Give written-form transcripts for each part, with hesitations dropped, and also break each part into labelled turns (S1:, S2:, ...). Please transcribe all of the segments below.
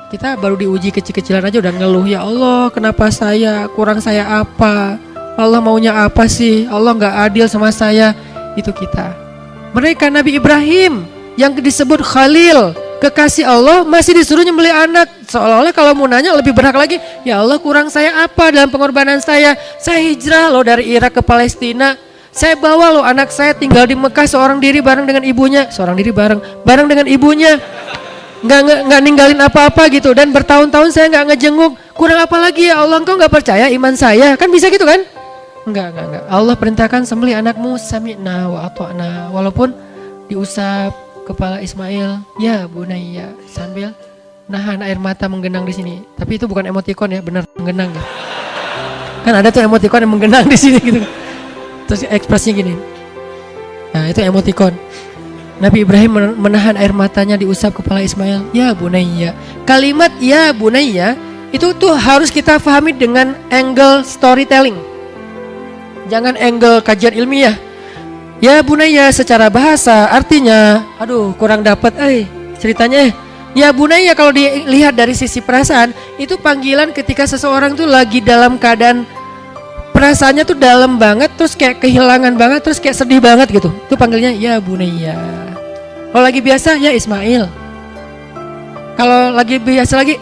S1: Kita baru diuji kecil-kecilan aja udah ngeluh, ya Allah kenapa saya, kurang saya apa, Allah maunya apa sih, Allah gak adil sama saya. Itu kita. Mereka Nabi Ibrahim yang disebut Khalil, kekasih Allah, masih disuruh nyembelih anak. Seolah-olah kalau mau nanya lebih berhak lagi, ya Allah kurang saya apa dalam pengorbanan saya hijrah loh dari Irak ke Palestina, saya bawa loh anak saya tinggal di Mekah seorang diri bareng dengan ibunya, bareng dengan ibunya, nggak ninggalin apa-apa gitu, dan bertahun-tahun saya nggak ngejenguk, kurang apa lagi ya Allah, engkau nggak percaya iman saya, kan bisa gitu kan? Enggak. Allah perintahkan sembelih anakmu, sami'na wa ata'na, walaupun diusap kepala Ismail, ya bunayya, sambil nahan air mata menggenang di sini. Tapi itu bukan emoticon ya, benar menggenang ya. Kan ada tuh emoticon yang menggenang di sini gitu. Terus ekspresinya gini. Nah, itu emoticon. Nabi Ibrahim menahan air matanya diusap kepala Ismail, ya bunayya. Kalimat ya bunayya itu tuh harus kita pahami dengan angle storytelling. Jangan angle kajian ilmiah. Ya bunayya secara bahasa artinya, aduh kurang dapat ceritanya. Ya bunayya kalau dilihat dari sisi perasaan, itu panggilan ketika seseorang tuh lagi dalam keadaan perasaannya tuh dalam banget, terus kayak kehilangan banget, terus kayak sedih banget gitu. Itu panggilnya ya bunayya. Kalau lagi biasa ya Ismail. Kalau lagi biasa lagi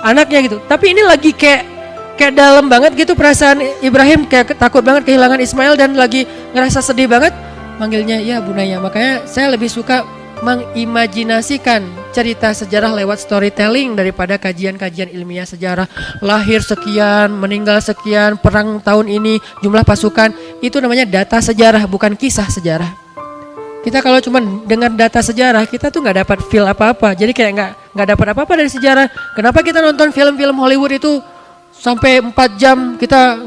S1: anaknya gitu. Tapi ini lagi kayak dalam banget gitu perasaan Ibrahim, kayak takut banget kehilangan Ismail dan lagi ngerasa sedih banget, manggilnya ya bunayya. Makanya saya lebih suka mengimajinasikan cerita sejarah lewat storytelling daripada kajian-kajian ilmiah sejarah. Lahir sekian, meninggal sekian, perang tahun ini, jumlah pasukan, itu namanya data sejarah, bukan kisah sejarah. Kita kalau cuma dengar data sejarah, kita tuh nggak dapat feel apa-apa. Jadi kayak nggak dapat apa-apa dari sejarah. Kenapa kita nonton film-film Hollywood itu sampai 4 jam kita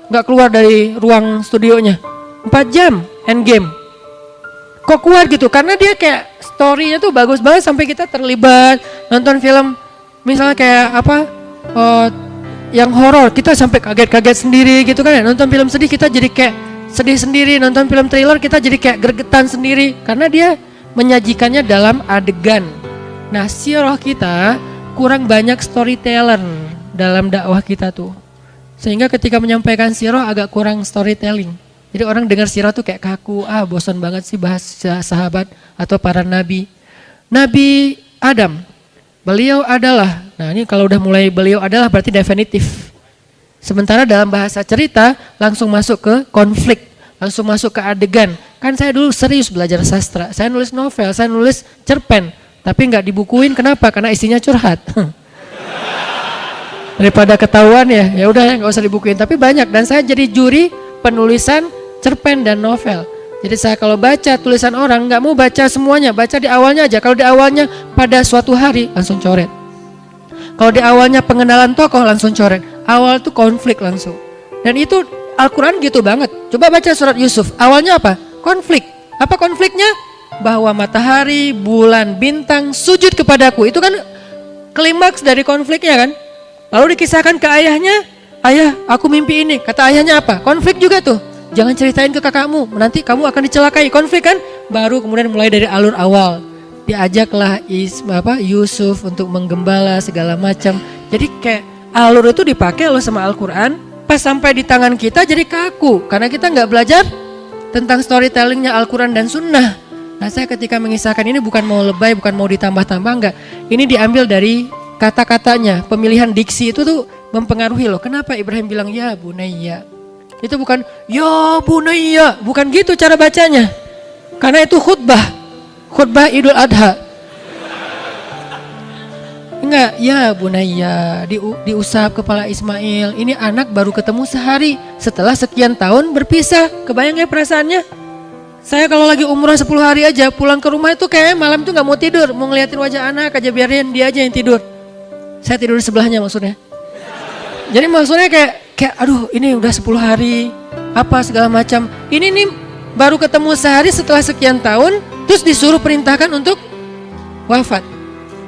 S1: nggak keluar dari ruang studionya? 4 jam Endgame. Kok kuat gitu? Karena dia kayak story-nya tuh bagus banget sampai kita terlibat. Nonton film misalnya kayak yang horor, kita sampai kaget-kaget sendiri gitu kan ya. Nonton film sedih kita jadi kayak sedih sendiri. Nonton film thriller kita jadi kayak gregetan sendiri karena dia menyajikannya dalam adegan. Nah, sirah kita kurang banyak storyteller dalam dakwah kita tuh. Sehingga ketika menyampaikan sirah agak kurang storytelling. Jadi orang dengar sirah tuh kayak kaku, bosan banget sih bahas sahabat atau para nabi. Nabi Adam, beliau adalah, nah ini kalau udah mulai beliau adalah berarti definitif. Sementara dalam bahasa cerita langsung masuk ke konflik, langsung masuk ke adegan. Kan saya dulu serius belajar sastra, saya nulis novel, saya nulis cerpen, tapi nggak dibukuin. Kenapa? Karena isinya curhat. Daripada ketahuan ya udah nggak usah dibukuin. Tapi banyak, dan saya jadi juri penulisan cerpen dan novel. Jadi saya kalau baca tulisan orang nggak mau baca semuanya, baca di awalnya aja. Kalau di awalnya pada suatu hari langsung coret. Kalau di awalnya pengenalan tokoh langsung coret. Awal tuh konflik langsung. Dan itu Al-Quran gitu banget. Coba baca surat Yusuf. Awalnya apa? Konflik. Apa konfliknya? Bahwa matahari, bulan, bintang sujud kepadaku. Itu kan klimaks dari konfliknya kan. Lalu dikisahkan ke ayahnya. Ayah, aku mimpi ini. Kata ayahnya apa? Konflik juga tuh. Jangan ceritain ke kakakmu, nanti kamu akan dicelakai. Konflik kan? Baru kemudian mulai dari alur awal. Diajaklah Yusuf untuk menggembala segala macam. Jadi kayak alur itu dipakai loh sama Al-Quran. Pas sampai di tangan kita jadi kaku. Karena kita nggak belajar tentang storytellingnya Al-Quran dan Sunnah. Nah, saya ketika mengisahkan ini bukan mau lebay, bukan mau ditambah-tambah, enggak. Ini diambil dari kata-katanya. Pemilihan diksi itu tuh mempengaruhi loh. Kenapa Ibrahim bilang ya bunayya? Itu bukan ya bunayya, bukan gitu cara bacanya. Karena itu khutbah Idul Adha. Enggak, ya bunayya, diusap kepala Ismail. Ini anak baru ketemu sehari setelah sekian tahun berpisah. Kebayang ya perasaannya? Saya kalau lagi umrah 10 hari aja pulang ke rumah itu kayak malam itu nggak mau tidur, mau ngeliatin wajah anak aja, biarin dia aja yang tidur. Saya tidur di sebelahnya maksudnya. Jadi maksudnya kayak aduh ini udah 10 hari apa segala macam. Ini nih baru ketemu sehari setelah sekian tahun, terus disuruh perintahkan untuk wafat,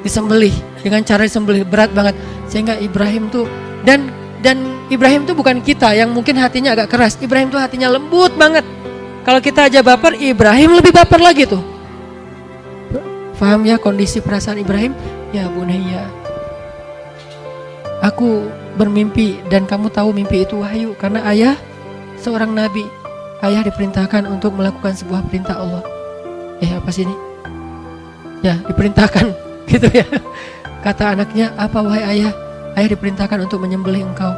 S1: disembelih dengan cara disembelih, berat banget. Sehingga Ibrahim tuh dan Ibrahim tuh bukan kita yang mungkin hatinya agak keras. Ibrahim tuh hatinya lembut banget. Kalau kita aja baper, Ibrahim lebih baper lagi tuh. Paham ya kondisi perasaan Ibrahim? Ya bunayya, aku bermimpi dan kamu tahu mimpi itu wahyu karena ayah seorang nabi. Ayah diperintahkan untuk melakukan sebuah perintah Allah. Apa sih ini? Ya diperintahkan gitu ya. Kata anaknya, apa wahai ayah? Ayah diperintahkan untuk menyembelih engkau.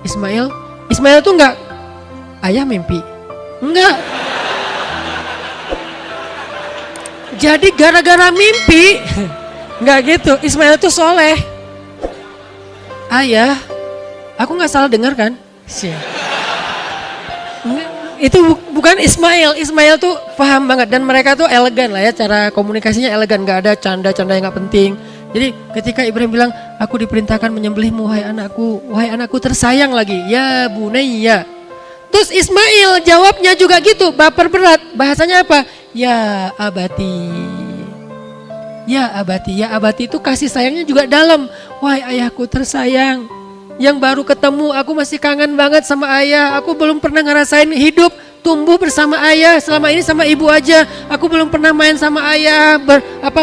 S1: Ismail tuh enggak, ayah mimpi. Enggak. Jadi gara-gara mimpi, enggak gitu. Ismail tuh soleh. Ayah, aku nggak salah dengar kan? Itu bukan Ismail. Ismail tuh paham banget dan mereka tuh elegan lah ya, cara komunikasinya elegan, nggak ada canda-canda yang nggak penting. Jadi ketika Ibrahim bilang, aku diperintahkan menyembelihmu wahai anakku tersayang lagi, ya bunayya. Terus Ismail jawabnya juga gitu, baper berat. Bahasanya apa? Ya abati. Ya abati itu kasih sayangnya juga dalam. Wahai ayahku tersayang, yang baru ketemu, aku masih kangen banget sama ayah. Aku belum pernah ngerasain hidup tumbuh bersama ayah, selama ini sama ibu aja. Aku belum pernah main sama ayah,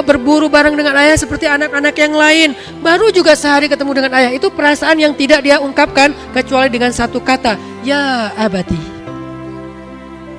S1: berburu bareng dengan ayah seperti anak-anak yang lain. Baru juga sehari ketemu dengan ayah. Itu perasaan yang tidak dia ungkapkan kecuali dengan satu kata, ya abati.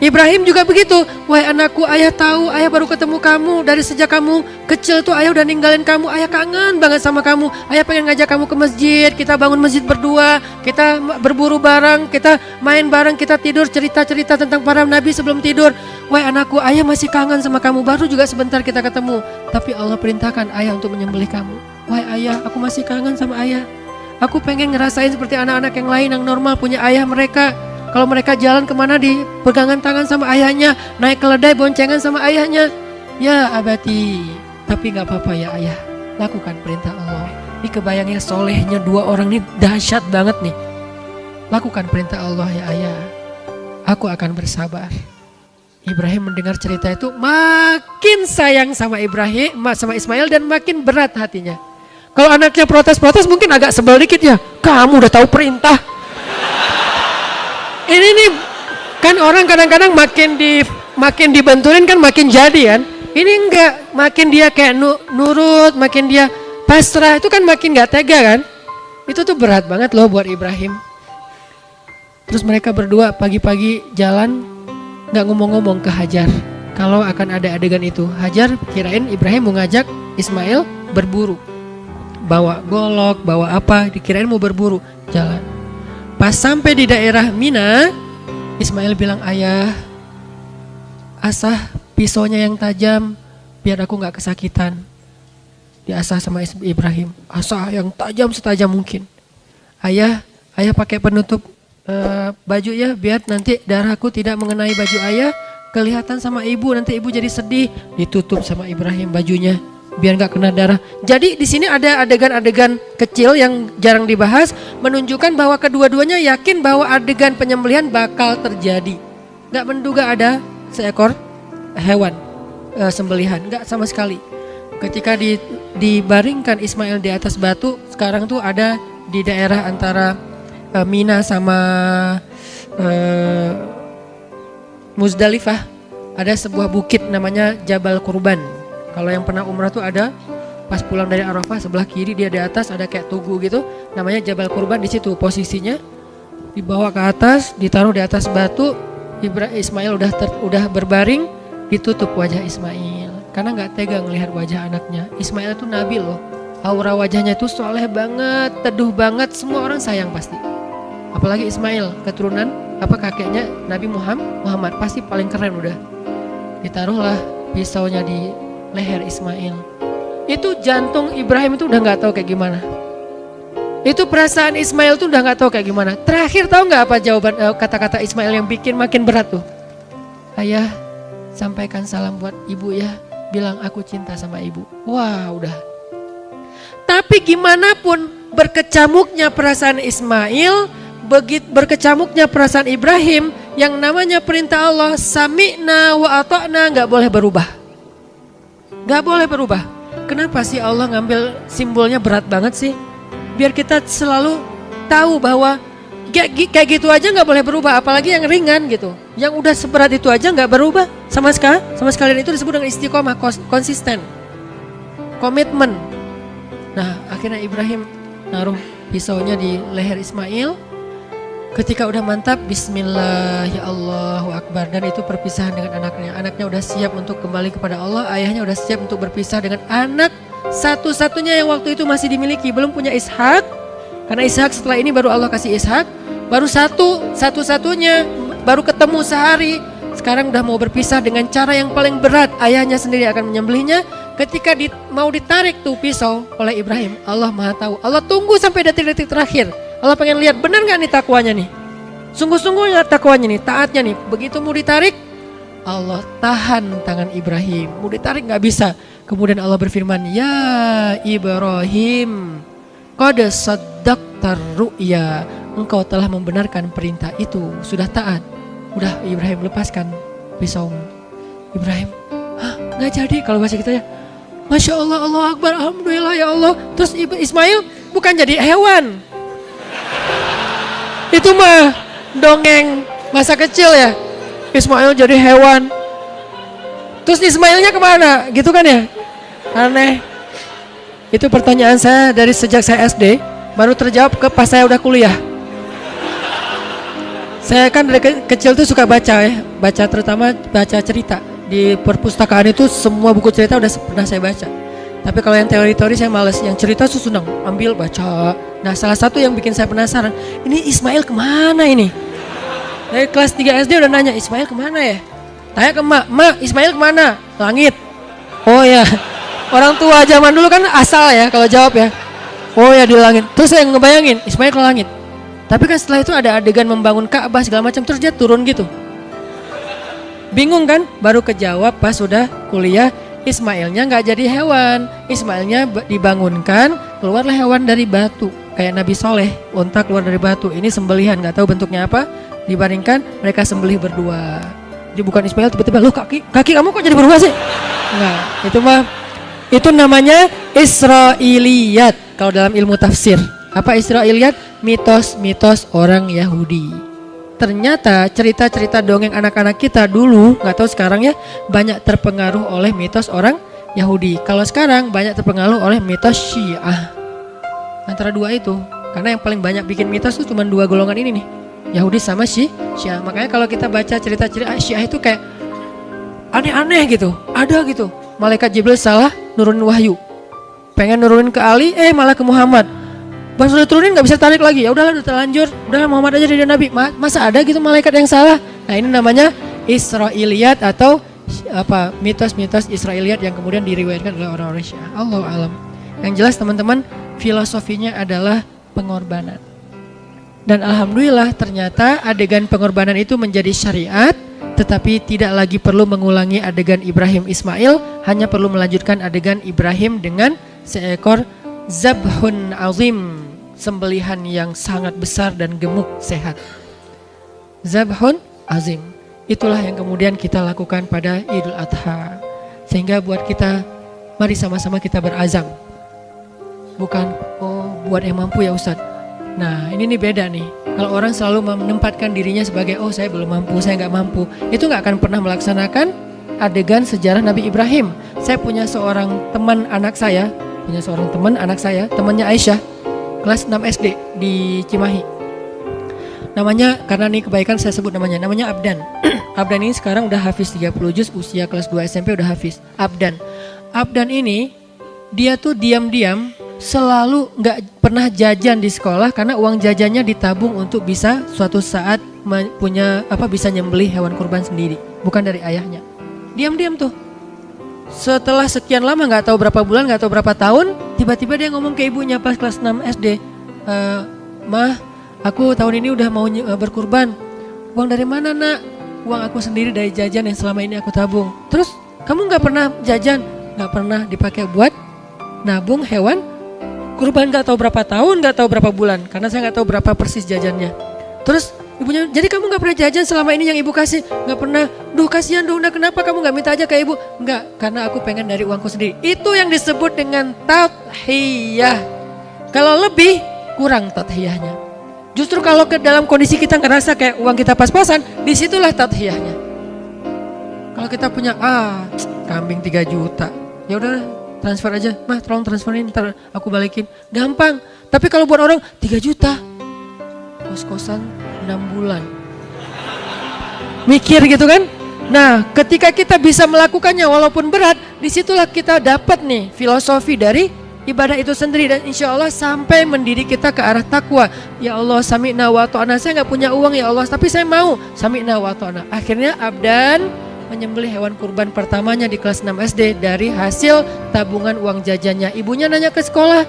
S1: Ibrahim juga begitu. Wahai anakku, ayah tahu, ayah baru ketemu kamu. Dari sejak kamu kecil tuh ayah udah ninggalin kamu. Ayah kangen banget sama kamu. Ayah pengen ngajak kamu ke masjid. Kita bangun masjid berdua. Kita berburu bareng. Kita main bareng. Kita tidur cerita-cerita tentang para nabi sebelum tidur. Wahai anakku, ayah masih kangen sama kamu. Baru juga sebentar kita ketemu. Tapi Allah perintahkan ayah untuk menyembelih kamu. Wahai ayah, aku masih kangen sama ayah. Aku pengen ngerasain seperti anak-anak yang lain yang normal punya ayah mereka. Kalau mereka jalan kemana dipegangan tangan sama ayahnya, naik keledai boncengan sama ayahnya. Ya abati, tapi gak apa-apa ya ayah, lakukan perintah Allah. Ini kebayangnya solehnya dua orang ini dahsyat banget nih. Lakukan perintah Allah ya ayah, aku akan bersabar. Ibrahim mendengar cerita itu makin sayang sama Ismail dan makin berat hatinya. Kalau anaknya protes-protes mungkin agak sebel dikit ya. Kamu udah tahu perintah. Ini nih kan orang kadang-kadang makin dibenturin kan makin jadi kan. Ini enggak, makin dia kayak nurut, makin dia pasrah, itu kan makin gak tega kan. Itu tuh berat banget loh buat Ibrahim. Terus mereka berdua pagi-pagi jalan gak ngomong-ngomong ke Hajar kalau akan ada adegan itu. Hajar kirain Ibrahim mau ngajak Ismail berburu, bawa golok, bawa apa, dikirain mau berburu, jalan. Pas sampai di daerah Mina, Ismail bilang, ayah, asah pisaunya yang tajam biar aku gak kesakitan. Diasah sama Ibrahim, asah yang tajam setajam mungkin. Ayah pakai penutup baju ya, biar nanti darahku tidak mengenai baju ayah, kelihatan sama ibu, nanti ibu jadi sedih. Ditutup sama Ibrahim bajunya biar nggak kena darah. Jadi di sini ada adegan-adegan kecil yang jarang dibahas, menunjukkan bahwa kedua-duanya yakin bahwa adegan penyembelihan bakal terjadi. Nggak menduga ada seekor hewan sembelihan, nggak sama sekali. Ketika dibaringkan Ismail di atas batu, sekarang tuh ada di daerah antara Mina sama Muzdalifah, ada sebuah bukit namanya Jabal Kurban. Kalau yang pernah umrah tuh ada, pas pulang dari Arafah sebelah kiri dia di atas ada kayak tugu gitu, namanya Jabal Kurban. Di situ posisinya, dibawa ke atas, ditaruh di atas batu. Ismail udah berbaring, ditutup wajah Ismail karena nggak tega ngelihat wajah anaknya. Ismail tuh nabi loh, aura wajahnya tuh soleh banget, teduh banget, semua orang sayang pasti. Apalagi Ismail keturunan kakeknya Nabi Muhammad, pasti paling keren udah. Ditaruhlah pisaunya di leher Ismail. Itu jantung Ibrahim itu udah nggak tahu kayak gimana. Itu perasaan Ismail tuh udah nggak tahu kayak gimana. Terakhir tahu nggak apa jawaban kata-kata Ismail yang bikin makin berat tuh? Ayah, sampaikan salam buat ibu ya. Bilang aku cinta sama ibu. Wah udah. Tapi gimana pun berkecamuknya perasaan Ismail, berkecamuknya perasaan Ibrahim, yang namanya perintah Allah sami'na wa ata'na nggak boleh berubah. Gak boleh berubah. Kenapa sih Allah ngambil simbolnya berat banget sih? Biar kita selalu tahu bahwa Kayak gitu aja nggak boleh berubah, apalagi yang ringan gitu. Yang udah seberat itu aja nggak berubah sama sekalian, itu disebut dengan istiqomah, konsisten, komitmen. Nah akhirnya Ibrahim naruh pisaunya di leher Ismail. Ketika udah mantap, Bismillah, ya Allahu Akbar, dan itu perpisahan dengan anaknya. Anaknya udah siap untuk kembali kepada Allah, ayahnya udah siap untuk berpisah dengan anak satu-satunya yang waktu itu masih dimiliki, belum punya Ishak. Karena Ishak setelah ini baru Allah kasih Ishak, baru satu-satunya, baru ketemu sehari. Sekarang udah mau berpisah dengan cara yang paling berat, ayahnya sendiri akan menyembelihnya. Ketika mau ditarik tuh pisau oleh Ibrahim, Allah Maha tahu, Allah tunggu sampai detik-detik terakhir. Allah pengen lihat benar gak nih takwanya nih, sungguh-sungguh gak takwanya nih, taatnya nih. Begitu mau ditarik, Allah tahan tangan Ibrahim, mau ditarik gak bisa. Kemudian Allah berfirman, ya Ibrahim, qad saddaqtar ru'ya, engkau telah membenarkan perintah itu, sudah taat. Udah, Ibrahim, lepaskan pisaumu. Ibrahim, gak jadi kalau bahasa kita ya. Masya Allah, Allah Akbar, Alhamdulillah ya Allah. Terus Ismail bukan jadi hewan, itu mah dongeng masa kecil ya. Ismail jadi hewan, terus Ismailnya kemana gitu kan ya, aneh. Itu pertanyaan saya dari sejak saya SD, baru terjawab ke pas saya udah kuliah. Saya kan dari kecil tuh suka baca ya, baca, terutama baca cerita. Di perpustakaan itu semua buku cerita udah pernah saya baca. Tapi kalau yang teori-teori saya males, yang cerita tuh senang, ambil baca. Nah salah satu yang bikin saya penasaran, ini Ismail kemana ini? Dari kelas 3 SD udah nanya, Ismail kemana ya? Tanya ke mak, Ismail kemana? Langit. Oh ya, orang tua zaman dulu kan asal ya kalau jawab ya. Oh ya di langit. Terus saya ngebayangin, Ismail ke langit. Tapi kan setelah itu ada adegan membangun Ka'bah segala macam, terus dia turun gitu. Bingung kan? Baru kejawab pas sudah kuliah. Ismailnya nggak jadi hewan, Ismailnya dibangunkan, keluarlah hewan dari batu, kayak Nabi Soleh, unta keluar dari batu. Ini sembelihan, nggak tahu bentuknya apa, dibandingkan mereka sembelih berdua. Jadi bukan Ismail tiba-tiba, loh kaki kamu kok jadi berubah sih? Nah, itu namanya Israiliyat kalau dalam ilmu tafsir. Apa Israiliyat? Mitos-mitos orang Yahudi. Ternyata cerita-cerita dongeng anak-anak kita dulu, nggak tahu sekarang ya, banyak terpengaruh oleh mitos orang Yahudi. Kalau sekarang banyak terpengaruh oleh mitos Syiah. Antara dua itu, karena yang paling banyak bikin mitos itu cuma dua golongan ini nih, Yahudi sama Syiah. Makanya kalau kita baca cerita-cerita Syiah itu kayak aneh-aneh gitu, ada gitu. Malaikat Jibril salah nurunin wahyu, pengen nurunin ke Ali, malah ke Muhammad. Pas udah turunin nggak bisa tarik lagi, ya udahlah udah terlanjur, udahlah Muhammad aja jadi nabi. Masa ada gitu malaikat yang salah? Nah ini namanya Israiliyat atau apa, mitos-mitos Israiliyat yang kemudian diriwayatkan oleh orang-orang Syiah. Allahu alam. Yang jelas teman-teman, filosofinya adalah pengorbanan. Dan alhamdulillah ternyata adegan pengorbanan itu menjadi syariat, tetapi tidak lagi perlu mengulangi adegan Ibrahim Ismail, hanya perlu melanjutkan adegan Ibrahim dengan seekor zabhun azim, sembelihan yang sangat besar dan gemuk sehat. Zabhun azim, itulah yang kemudian kita lakukan pada Idul Adha. Sehingga buat kita, mari sama-sama kita berazam. Bukan, buat yang mampu ya Ustadz. Nah ini nih beda nih. Kalau orang selalu menempatkan dirinya sebagai, saya belum mampu, saya nggak mampu, itu nggak akan pernah melaksanakan adegan sejarah Nabi Ibrahim. Saya punya seorang teman anak saya, temannya Aisyah, kelas 6 SD di Cimahi. Namanya, karena nih kebaikan saya sebut namanya Abdan. Abdan ini sekarang udah hafiz 30 juz, usia kelas 2 SMP udah hafiz. Abdan ini, dia tuh diam-diam selalu gak pernah jajan di sekolah, karena uang jajannya ditabung untuk bisa suatu saat bisa nyembelih hewan kurban sendiri, bukan dari ayahnya. Diam-diam tuh. Setelah sekian lama, gak tahu berapa bulan, gak tahu berapa tahun, tiba-tiba dia ngomong ke ibunya pas kelas 6 SD, Mah, aku tahun ini udah mau berkurban. Uang dari mana nak? Uang aku sendiri dari jajan yang selama ini aku tabung. Terus kamu gak pernah jajan? Gak pernah dipakai buat nabung hewan kurban, gak tahu berapa tahun, gak tahu berapa bulan, karena saya gak tahu berapa persis jajannya. Terus ibunya, jadi kamu gak pernah jajan selama ini yang ibu kasih? Gak pernah. Duh kasihan dong, kenapa kamu gak minta aja ke ibu? Enggak, karena aku pengen dari uangku sendiri. Itu yang disebut dengan tadhiyah. Kalau lebih, kurang tadhiyahnya. Justru kalau ke dalam kondisi kita ngerasa kayak uang kita pas-pasan, disitulah tadhiyahnya. Kalau kita punya kambing 3 juta, ya udah transfer aja, mah tolong transferin, ntar aku balikin, gampang. Tapi kalau buat orang 3 juta, kos-kosan 6 bulan, mikir gitu kan? Nah, ketika kita bisa melakukannya walaupun berat, disitulah kita dapat nih filosofi dari ibadah itu sendiri, dan insya Allah sampai mendidik kita ke arah takwa. Ya Allah, sami'na wa ta'na, saya nggak punya uang ya Allah, tapi saya mau sami'na wa ta'na. Akhirnya Abdan menyembelih hewan kurban pertamanya di kelas 6 SD dari hasil tabungan uang jajannya. Ibunya nanya ke sekolah,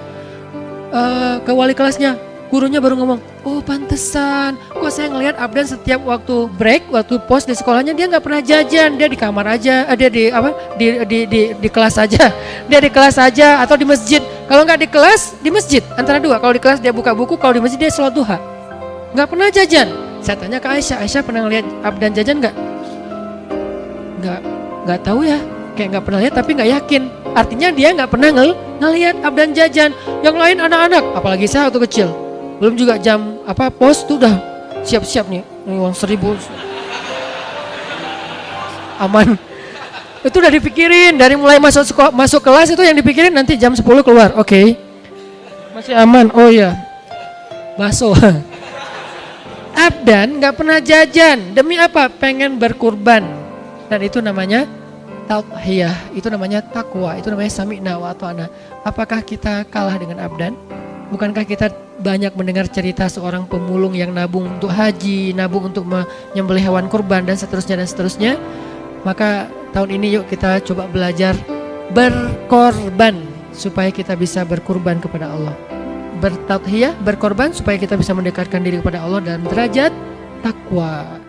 S1: ke wali kelasnya, gurunya baru ngomong, oh pantesan, kok saya ngelihat Abdan setiap waktu break, waktu pos di sekolahnya dia nggak pernah jajan, dia di kamar aja, dia di kelas aja, dia di kelas aja atau di masjid. Kalau nggak di kelas, di masjid, antara dua. Kalau di kelas dia buka buku, kalau di masjid dia sholat duha, nggak pernah jajan. Saya tanya ke Aisyah, Aisyah pernah ngelihat Abdan jajan nggak? Nggak tahu ya, kayak nggak pernah lihat tapi nggak yakin. Artinya dia nggak pernah ngelihat Abdan jajan. Yang lain anak-anak, apalagi saya waktu kecil, belum juga jam pos tuh udah siap-siap nih uang 1.000 aman. Itu udah dipikirin dari mulai masuk kelas, itu yang dipikirin nanti jam 10 keluar. Oke. Masih aman. Oh iya. Bakso. Abdan nggak pernah jajan. Demi apa? Pengen berkurban. Dan itu namanya tadhiyah, itu namanya takwa, itu namanya sami'na wa ta'na. Apakah kita kalah dengan Abdan? Bukankah kita banyak mendengar cerita seorang pemulung yang nabung untuk haji, nabung untuk menyembelih hewan kurban dan seterusnya. Maka tahun ini yuk kita coba belajar berkorban supaya kita bisa berkurban kepada Allah. Bertadhiyah, berkorban supaya kita bisa mendekatkan diri kepada Allah dan derajat takwa.